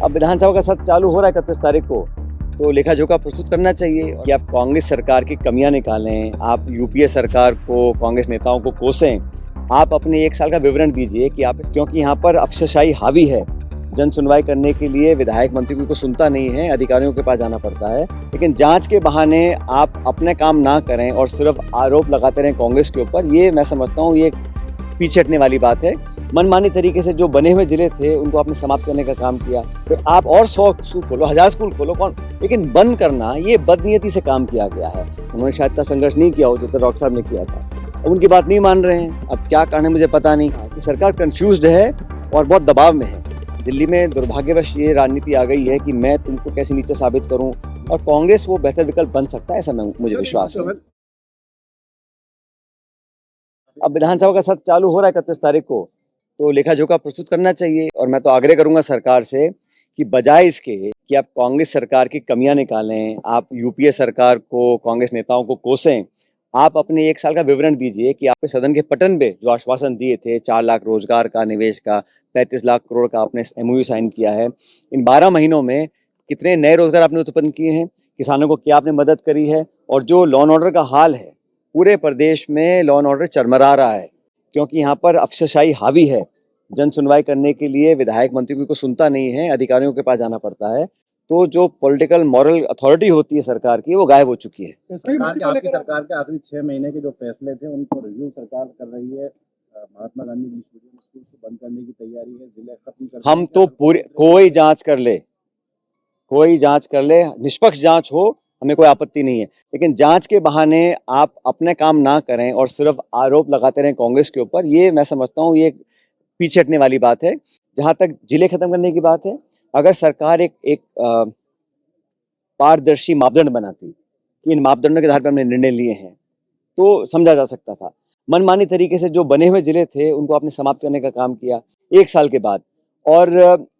अब विधानसभा का सत्र चालू हो रहा है 31 तारीख को, तो लेखा जोखा प्रस्तुत करना चाहिए कि आप कांग्रेस सरकार की कमियां निकालें, आप यूपीए सरकार को, कांग्रेस नेताओं को कोसें, आप अपने 1 साल का विवरण दीजिए कि आप, क्योंकि यहाँ पर अफसरशाही हावी है। जन सुनवाई करने के लिए विधायक मंत्री को सुनता नहीं है, अधिकारियों के पास जाना पड़ता है। लेकिन जांच के बहाने आप अपने काम ना करें और सिर्फ आरोप लगाते रहें कांग्रेस के ऊपर, ये मैं समझता हूँ ये पीछे हटने वाली बात है। मनमानी तरीके से जो बने हुए जिले थे उनको आपने समाप्त करने का काम किया। तो आप और 100 स्कूल खोलो, 1000 स्कूल खोलो, लेकिन बंद करना ये बदनीयती से काम किया गया है। उन्होंने शायद इतना संघर्ष नहीं किया हो जितना डॉक्टर साहब ने किया था। अब उनकी बात नहीं मान रहे हैं, अब क्या कारण है मुझे पता नहीं। कि सरकार कंफ्यूज्ड है और बहुत दबाव में है। दिल्ली में दुर्भाग्यवश ये राजनीति आ गई है कि मैं तुमको कैसे नीचे साबित करूं, और कांग्रेस वो बेहतर विकल्प बन सकता है, ऐसा मुझे विश्वास है। अब विधानसभा का सत्र चालू हो रहा है 31 तारीख को, तो लेखा जोखा प्रस्तुत करना चाहिए। और मैं तो आग्रह करूंगा सरकार से कि बजाय इसके कि आप कांग्रेस सरकार की कमियां निकालें, आप यूपीए सरकार को, कांग्रेस नेताओं को कोसें, आप अपने 1 साल का विवरण दीजिए कि आपने सदन के पटन पे जो आश्वासन दिए थे, 4 लाख रोजगार का, निवेश का, 35 लाख करोड़ का आपने एमओयू साइन किया है, इन 12 महीनों में कितने नए रोजगार आपने उत्पन्न किए हैं, किसानों को क्या आपने मदद करी है। और जो लॉ एंड ऑर्डर का हाल है, पूरे प्रदेश में लॉ एंड ऑर्डर चरमरा रहा है, क्योंकि यहाँ पर अफसरशाही हावी है। जन सुनवाई करने के लिए विधायक मंत्री को सुनता नहीं है, अधिकारियों के पास जाना पड़ता है। तो जो पॉलिटिकल मॉरल अथॉरिटी होती है सरकार की, वो गायब हो चुकी है। आपकी सरकार के आखिरी 6 महीने के जो फैसले थे उनको रिव्यू सरकार कर रही है। Mahatma Gandhi English medium school को बंद करने की तैयारी है, जिले खत्म कर, हम तो पूरे कोई जांच कर ले, कोई जांच कर ले, निष्पक्ष जांच हो, हमें कोई आपत्ति नहीं है। लेकिन जांच के बहाने आप अपने काम ना करें और सिर्फ आरोप लगाते रहें कांग्रेस के ऊपर, ये मैं समझता हूँ ये पीछे हटने वाली बात है। जहां तक जिले खत्म करने की बात है, अगर सरकार एक पारदर्शी मापदंड बनाती कि इन मापदंडों के आधार पर हमने निर्णय लिए हैं, तो समझा जा सकता था। मनमानी तरीके से जो बने हुए जिले थे उनको आपने समाप्त करने का काम किया 1 साल के बाद, और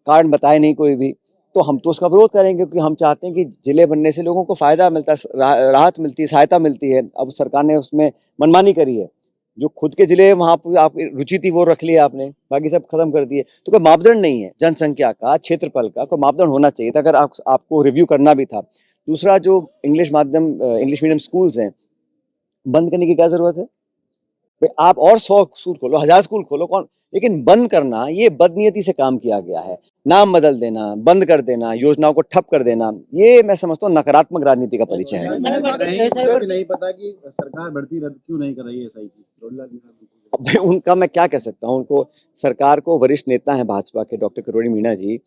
कारण बताए नहीं कोई भी, तो हम तो उसका विरोध करेंगे, क्योंकि हम चाहते हैं कि जिले बनने से लोगों को फायदा मिलता है, राहत मिलती है, सहायता मिलती है। अब सरकार ने उसमें मनमानी करी है। जो खुद के जिले वहाँ पर आपकी रुचि थी वो रख लिया आपने, बाकी सब खत्म कर दिए। तो कोई मापदंड नहीं है जनसंख्या का, क्षेत्रफल का, कोई मापदंड होना चाहिए था अगर आपको रिव्यू करना भी था। दूसरा, जो इंग्लिश मीडियम स्कूल्स हैं, बंद करने की क्या जरूरत है। आप और 100 स्कूल खोलो, 1000 स्कूल खोलो, लेकिन बंद करना ये बदनीयती से काम किया गया है। नाम बदल देना, बंद कर देना, योजनाओं को ठप कर देना, ये मैं समझता हूँ नकारात्मक राजनीति का परिचय है। नहीं पता कि सरकार भर्ती रद्द क्यों नहीं कर रही है, सही अब उनका मैं क्या कह सकता हूँ। उनको, सरकार को, वरिष्ठ नेता हैं भाजपा के डॉक्टर किरोड़ी मीणा जी,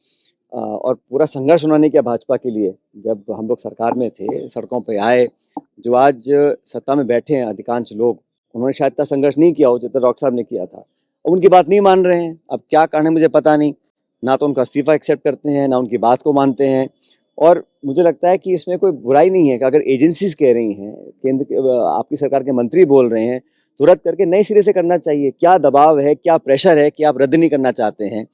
और पूरा संघर्ष उन्होंने किया भाजपा के लिए। जब हम लोग सरकार में थे, सड़कों पे आए, जो आज सत्ता में बैठे हैं अधिकांश लोग, उन्होंने शायद इतना संघर्ष नहीं किया हो जितना डॉक्टर साहब ने किया था। अब उनकी बात नहीं मान रहे हैं, अब क्या कारण है मुझे पता नहीं। ना तो उनका इस्तीफा एक्सेप्ट करते हैं, ना उनकी बात को मानते हैं। और मुझे लगता है कि इसमें कोई बुराई नहीं है कि अगर एजेंसीज कह रही हैं, आपकी सरकार के मंत्री बोल रहे हैं, तो रद्द करके नए सिरे से करना चाहिए। क्या दबाव है, क्या प्रेशर है कि आप रद्द नहीं करना चाहते हैं,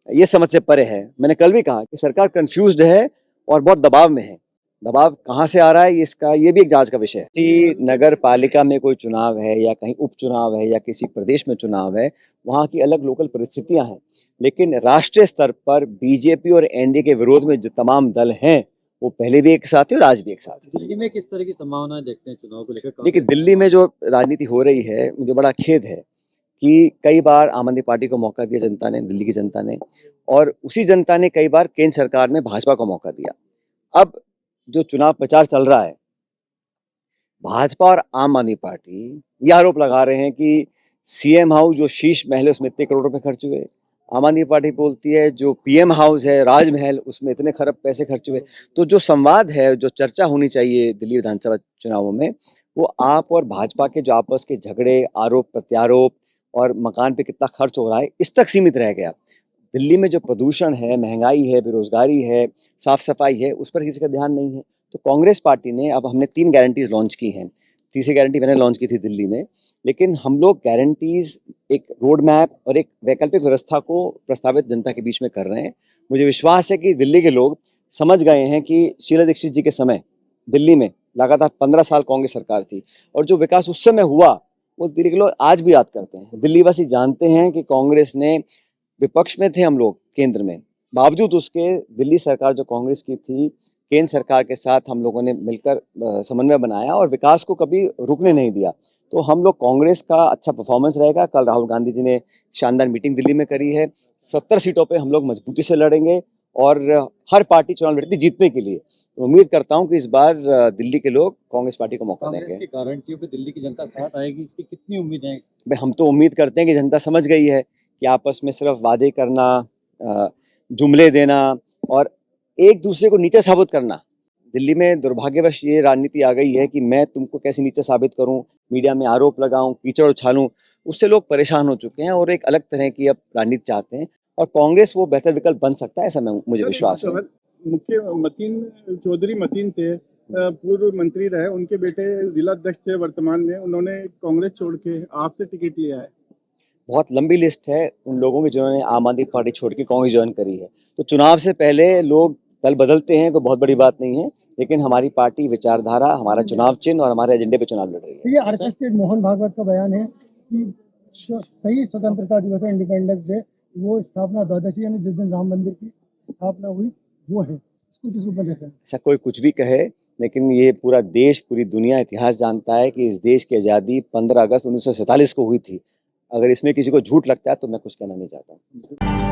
ये समझ से परे है। मैंने कल भी कहा कि सरकार कंफ्यूज्ड है और बहुत दबाव में है। दबाव कहाँ से आ रहा है इसका, ये भी एक जांच का विषय है। कि नगर पालिका में कोई चुनाव है या कहीं उपचुनाव है या किसी प्रदेश में चुनाव है, वहाँ की अलग लोकल परिस्थितियां हैं। लेकिन राष्ट्रीय स्तर पर बीजेपी और एनडीए के विरोध में जो तमाम दल हैं, वो पहले भी एक साथ है और आज भी एक साथ है। दिल्ली में किस तरह की संभावनाएं देखते हैं चुनाव को लेकर? देखिए, दिल्ली में जो राजनीति हो रही है, मुझे बड़ा खेद है कि कई बार आम आदमी पार्टी को मौका दिया जनता ने, दिल्ली की जनता ने, और उसी जनता ने कई बार केंद्र सरकार में भाजपा को मौका दिया। अब जो चुनाव प्रचार चल रहा है, भाजपा और आम आदमी पार्टी ये आरोप लगा रहे हैं कि सीएम हाउस जो शीश महल है उसमें इतने करोड़ रुपए खर्च हुए। आम आदमी पार्टी बोलती है जो पीएम हाउस है, राजमहल, उसमें इतने खरब पैसे खर्च हुए। तो जो संवाद है, जो चर्चा होनी चाहिए दिल्ली विधानसभा चुनावों में, वो आप और भाजपा के जो आपस के झगड़े, आरोप प्रत्यारोप और मकान पे कितना खर्च हो रहा है, इस तक सीमित रह गया। दिल्ली में जो प्रदूषण है, महंगाई है, बेरोजगारी है, साफ सफाई है, उस पर किसी का ध्यान नहीं है। तो कांग्रेस पार्टी ने, अब हमने 3 गारंटीज लॉन्च की हैं। तीसरी गारंटी मैंने लॉन्च की थी दिल्ली में, लेकिन हम लोग गारंटीज, एक रोड मैप और एक वैकल्पिक व्यवस्था को प्रस्तावित जनता के बीच में कर रहे हैं। मुझे विश्वास है कि दिल्ली के लोग समझ गए हैं कि शीला दीक्षित जी के समय दिल्ली में लगातार 15 साल कांग्रेस सरकार थी, और जो विकास उस समय हुआ वो दिल्ली के लोग आज भी याद करते हैं। दिल्ली वासी जानते हैं कि कांग्रेस ने, विपक्ष में थे हम लोग केंद्र में, बावजूद उसके दिल्ली सरकार जो कांग्रेस की थी, केंद्र सरकार के साथ हम लोगों ने मिलकर समन्वय बनाया और विकास को कभी रुकने नहीं दिया। तो हम लोग कांग्रेस का अच्छा परफॉर्मेंस रहेगा। कल राहुल गांधी जी ने शानदार मीटिंग दिल्ली में करी है। 70 सीटों पे हम लोग मजबूती से लड़ेंगे और हर पार्टी चुनाव लड़ती जीतने के लिए। तो उम्मीद करता हूं कि इस बार दिल्ली के लोग कांग्रेस पार्टी को मौका कांग्रेस देंगे। की गारंटियों पे दिल्ली की जनता साथ आएगी, इसकी कितनी उम्मीद है? भाई हम तो उम्मीद करते हैं कि जनता समझ गई है कि आपस में सिर्फ वादे करना, जुमले देना और एक दूसरे को नीचे साबित करना, दिल्ली में दुर्भाग्यवश ये राजनीति आ गई है कि मैं तुमको कैसे नीचे साबित करूं, मीडिया में आरोप लगाऊं, कीचड़ उछालूं। उससे लोग परेशान हो चुके हैं और एक अलग तरह की अब राजनीति चाहते हैं और कांग्रेस वो बेहतर विकल्प बन सकता है, ऐसा मुझे विश्वास है। मुख्य मतीन चौधरी मतीन थे, पूर्व मंत्री रहे, उनके बेटे जिला अध्यक्ष थे वर्तमान में, उन्होंने कांग्रेस छोड़ के आपसे टिकट लिया है। बहुत लंबी लिस्ट है उन लोगों की जिन्होंने आम आदमी पार्टी छोड़ के कांग्रेस ज्वाइन करी है। तो चुनाव से पहले लोग दल बदलते हैं, कोई बहुत बड़ी बात नहीं है, लेकिन हमारी पार्टी विचारधारा, हमारा चुनाव चिन्ह और हमारे एजेंडे पे चुनाव लड़ रही है। ये आरएसएस के मोहन भागवत का बयान है कि सही स्वतंत्रता दिवस है, इंडिपेंडेंस डे, वो स्थापना द्वादशी यानी जिस दिन राम मंदिर की स्थापना हुई वो है। इसको किस रूप में देखते हैं? ऐसा कोई कुछ भी कहे, लेकिन ये पूरा देश, पूरी दुनिया इतिहास जानता है कि इस देश की आज़ादी 15 अगस्त 1947 को हुई थी। अगर इसमें किसी को झूठ लगता है तो मैं कुछ कहना नहीं चाहता।